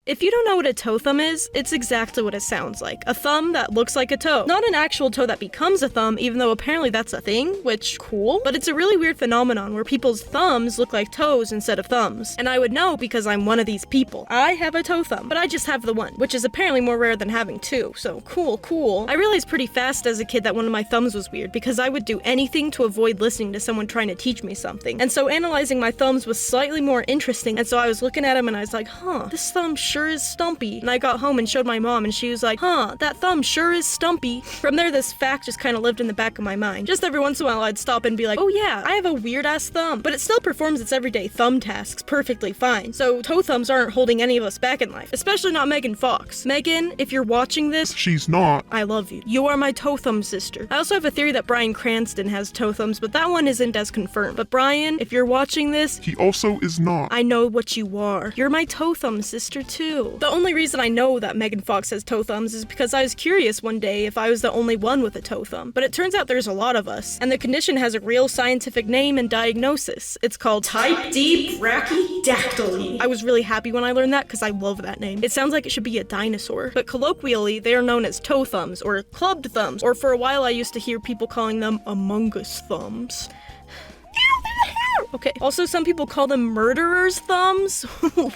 If you don't know what a toe thumb is, it's exactly what it sounds like. A thumb that looks like a toe. Not an actual toe that becomes a thumb, even though apparently that's a thing, which, cool. But it's a really weird phenomenon where people's thumbs look like toes instead of thumbs. And I would know because I'm one of these people. I have a toe thumb, but I just have the one, which is apparently more rare than having two, so cool. I realized pretty fast as a kid that one of my thumbs was weird because I would do anything to avoid listening to someone trying to teach me something. And so analyzing my thumbs was slightly more interesting, and so I was looking at them and I was like, this thumb sure is stumpy. And I got home and showed my mom and she was like, that thumb sure is stumpy. From there, this fact just kind of lived in the back of my mind. Just every once in a while, I'd stop and be like, oh yeah, I have a weird ass thumb, but it still performs its everyday thumb tasks perfectly fine. So toe thumbs aren't holding any of us back in life, especially not Megan Fox. Megan, if you're watching this, she's not. I love you. You are my toe thumb sister. I also have a theory that Bryan Cranston has toe thumbs, but that one isn't as confirmed. But Bryan, if you're watching this, he also is not. I know what you are. You're my toe thumb sister too. The only reason I know that Megan Fox has toe thumbs is because I was curious one day if I was the only one with a toe thumb. But it turns out there's a lot of us, and the condition has a real scientific name and diagnosis. It's called type D brachydactyly. I was really happy when I learned that because I love that name. It sounds like it should be a dinosaur. But colloquially, they are known as toe thumbs or clubbed thumbs, or for a while I used to hear people calling them Among Us thumbs. Okay, also some people call them murderer's thumbs.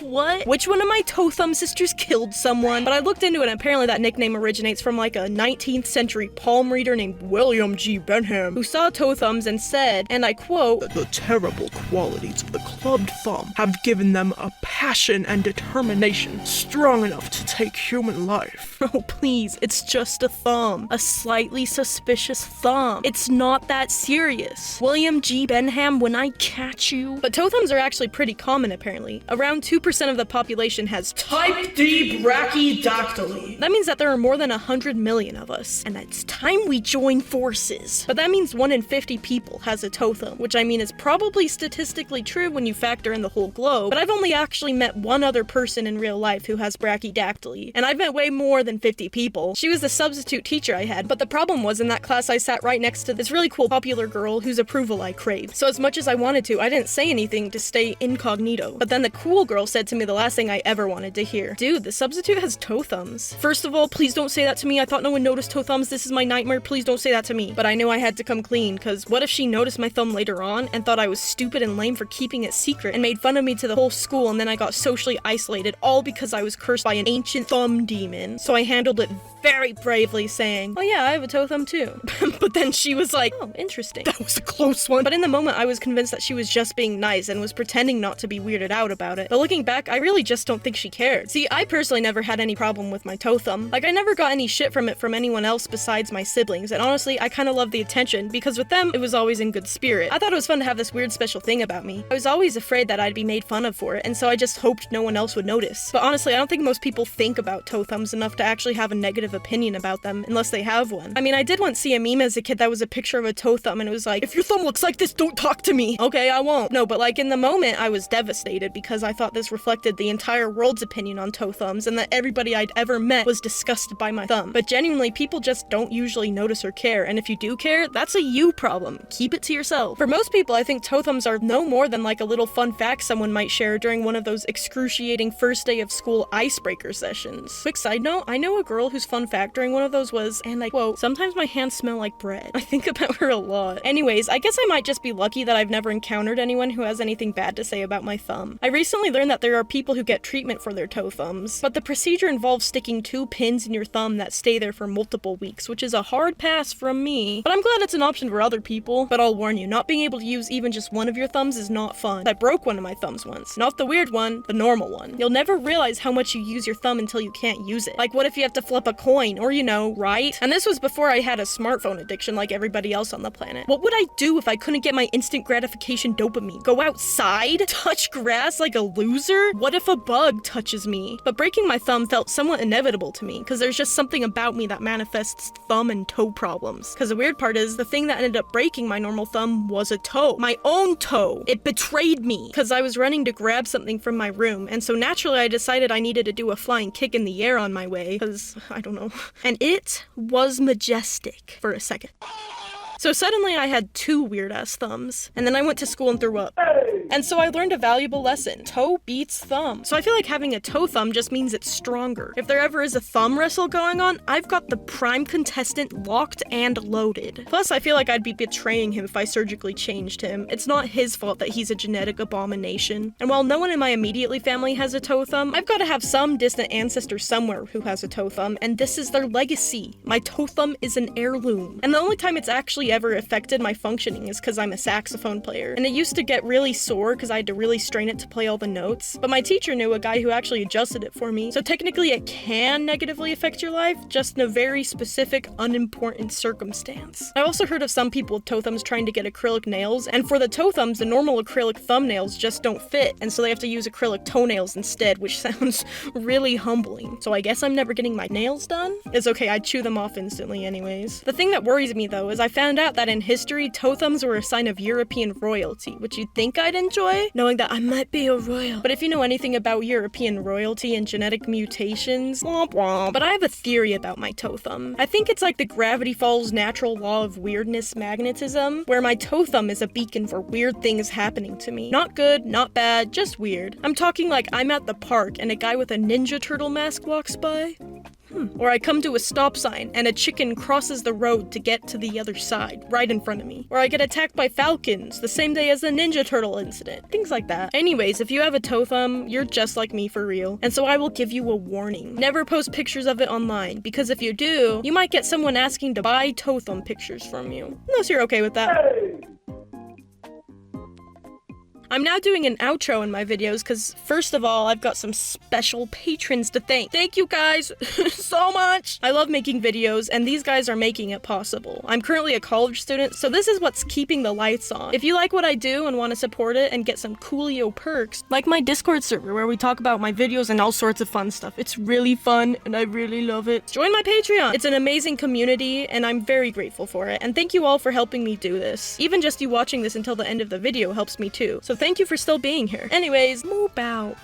What? Which one of my toe thumb sisters killed someone? But I looked into it and apparently that nickname originates from like a 19th century palm reader named William G. Benham, who saw toe thumbs and said, and I quote, "The terrible qualities of the clubbed thumb have given them a passion and determination strong enough to take human life." Oh please, it's just a thumb. A slightly suspicious thumb. It's not that serious. William G. Benham, when I catch you. But toe thumbs are actually pretty common apparently. Around 2% of the population has type D brachydactyly. That means that there are more than 100 million of us, and it's time we join forces. But that means 1 in 50 people has a toe thumb, which I mean is probably statistically true when you factor in the whole globe, but I've only actually met one other person in real life who has brachydactyly, and I've met way more than 50 people. She was the substitute teacher I had, but the problem was in that class I sat right next to this really cool popular girl whose approval I craved. So as much as I wanted to, I didn't say anything to stay incognito. But then the cool girl said to me the last thing I ever wanted to hear. Dude, the substitute has toe thumbs. First of all, please don't say that to me. I thought no one noticed toe thumbs. This is my nightmare. Please don't say that to me. But I knew I had to come clean, because what if she noticed my thumb later on and thought I was stupid and lame for keeping it secret and made fun of me to the whole school, and then I got socially isolated, all because I was cursed by an ancient thumb demon. So I handled it very bravely, saying, oh yeah, I have a toe thumb too. But then she was like, oh, interesting. That was a close one. But in the moment, I was convinced that she was just being nice and was pretending not to be weirded out about it. But looking back, I really just don't think she cared. See, I personally never had any problem with my toe thumb. Like, I never got any shit from it from anyone else besides my siblings, and honestly, I kind of loved the attention, because with them, it was always in good spirit. I thought it was fun to have this weird special thing about me. I was always afraid that I'd be made fun of for it, and so I just hoped no one else would notice. But honestly, I don't think most people think about toe thumbs enough to actually have a negative opinion about them, unless they have one. I mean, I did once see a meme as a kid that was a picture of a toe thumb, and it was like, if your thumb looks like this, don't talk to me. Okay, I won't. No, but like in the moment, I was devastated because I thought this reflected the entire world's opinion on toe thumbs, and that everybody I'd ever met was disgusted by my thumb. But genuinely, people just don't usually notice or care, and if you do care, that's a you problem. Keep it to yourself. For most people, I think toe thumbs are no more than like a little fun fact someone might share during one of those excruciating first day of school icebreaker sessions. Quick side note, I know a girl whose fun fact during one of those was, and I quote, sometimes my hands smell like bread. I think about her a lot. Anyways, I guess I might just be lucky that I've never encountered anyone who has anything bad to say about my thumb. I recently learned that there are people who get treatment for their toe thumbs, but the procedure involves sticking 2 pins in your thumb that stay there for multiple weeks, which is a hard pass from me. But I'm glad it's an option for other people. But I'll warn you, not being able to use even just one of your thumbs is not fun. I broke one of my thumbs once. Not the weird one, the normal one. You'll never realize how much you use your thumb until you can't use it. Like, what if you have to flip a coin, or you know, right? And this was before I had a smartphone addiction like everybody else on the planet. What would I do if I couldn't get my instant gratification dopamine? Go outside? Touch grass like a loser? What if a bug touches me? But breaking my thumb felt somewhat inevitable to me, because there's just something about me that manifests thumb and toe problems. Because the weird part is, the thing that ended up breaking my normal thumb was a toe. My own toe. It betrayed me, because I was running to grab something from my room, and so naturally I decided I needed to do a flying kick in the air on my way, because, I don't know. And it was majestic for a second. So suddenly I had 2 weird-ass thumbs, and then I went to school and threw up. And so I learned a valuable lesson. Toe beats thumb. So I feel like having a toe thumb just means it's stronger. If there ever is a thumb wrestle going on, I've got the prime contestant locked and loaded. Plus, I feel like I'd be betraying him if I surgically changed him. It's not his fault that he's a genetic abomination. And while no one in my immediate family has a toe thumb, I've got to have some distant ancestor somewhere who has a toe thumb, and this is their legacy. My toe thumb is an heirloom. And the only time it's actually ever affected my functioning is because I'm a saxophone player. And it used to get really sore because I had to really strain it to play all the notes. But my teacher knew a guy who actually adjusted it for me. So technically it can negatively affect your life, just in a very specific, unimportant circumstance. I also heard of some people with toe thumbs trying to get acrylic nails, and for the toe thumbs, the normal acrylic thumbnails just don't fit, and so they have to use acrylic toenails instead, which sounds really humbling. So I guess I'm never getting my nails done? It's okay, I'd chew them off instantly anyways. The thing that worries me though is I found out that in history, toe thumbs were a sign of European royalty, which you'd think I'd enjoy, knowing that I might be a royal. But if you know anything about European royalty and genetic mutations, womp womp. But I have a theory about my toe thumb. I think it's like the Gravity Falls natural law of weirdness magnetism, where my toe thumb is a beacon for weird things happening to me. Not good, not bad, just weird. I'm talking like I'm at the park and a guy with a Ninja Turtle mask walks by. Or I come to a stop sign and a chicken crosses the road to get to the other side, right in front of me. Or I get attacked by falcons the same day as the Ninja Turtle incident. Things like that. Anyways, if you have a toe thumb, you're just like me for real. And so I will give you a warning. Never post pictures of it online, because if you do, you might get someone asking to buy toe thumb pictures from you. Unless you're okay with that. I'm now doing an outro in my videos because, first of all, I've got some special patrons to thank. Thank you guys so much! I love making videos, and these guys are making it possible. I'm currently a college student, so this is what's keeping the lights on. If you like what I do and want to support it and get some coolio perks, like my Discord server where we talk about my videos and all sorts of fun stuff. It's really fun, and I really love it. Join my Patreon! It's an amazing community, and I'm very grateful for it, and thank you all for helping me do this. Even just you watching this until the end of the video helps me too. So thank you for still being here. Anyways, Moop out.